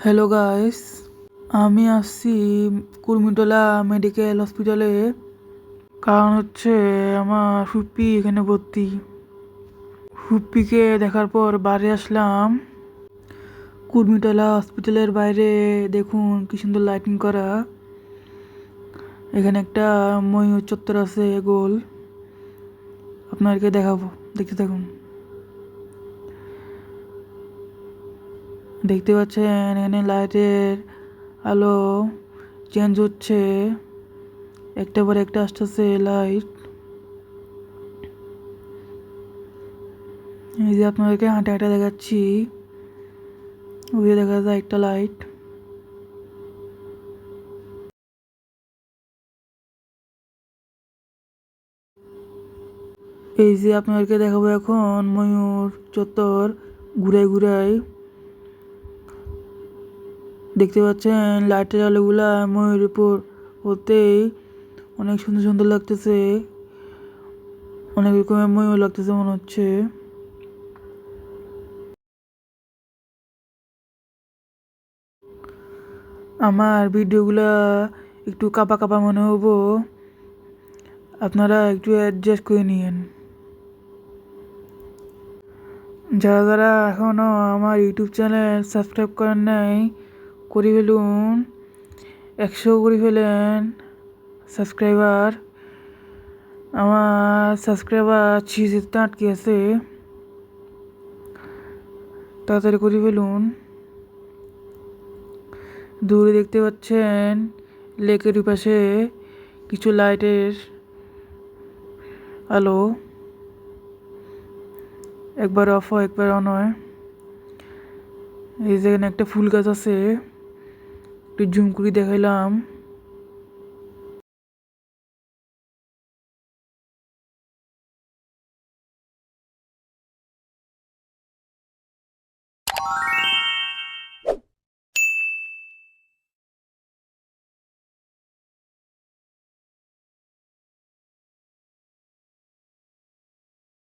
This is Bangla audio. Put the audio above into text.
হ্যালো গাইস, আমি আসছি কুর্মিটোলা মেডিকেল হসপিটালে। কারণ হচ্ছে আমার ফুপ্পি এখানে ভর্তি। ফুপ্পিকে দেখার পর বাড়ি আসলাম। কুর্মিটোলা হসপিটালের বাইরে দেখুন কি সুন্দর লাইটিং করা। এখানে একটা ময়ূর চত্বর আছে গোল, আপনাদেরকে দেখাবো, দেখতে থাকুন। দেখতে পাচ্ছেন এখানে লাইটের আলো চেঞ্জ হচ্ছে, একটা পর একটা আসতেছে লাইট। এই যে আপনাদেরকে হাঁটা হাঁটা দেখাচ্ছি, ওই দেখা যায় একটা লাইট। এই যে আপনাদেরকে দেখাবো এখন ময়ূর চত্বর ঘুরাই ঘুরাই। দেখতে পাচ্ছেন লাইটের আলোগুলা ময়ূরের উপর হতেই অনেক সুন্দর সুন্দর লাগতেছে, অনেক রকমের ময়ূর লাগতেছে মনে হচ্ছে। আমার ভিডিওগুলা একটু কাপা কাপা মনে হবো, আপনারা একটু অ্যাডজাস্ট করে নিয়েন। যারা যারা এখনও আমার ইউটিউব চ্যানেল সাবস্ক্রাইব করেন নাই, করে ফেলুন, 100 করে ফেলেন সাবস্ক্রাইবার। আমার সাবস্ক্রাইবার 6 আটকে আছে, তাড়াতাড়ি করে ফেলুন। দূরে দেখতে পাচ্ছেন লেকের পাশে কিছু লাইটের আলো, একবার অফ হয় একবার অন হয়। এই যেখানে একটা ফুল গাছ আছে, একটু জুম করে দেখাইলাম।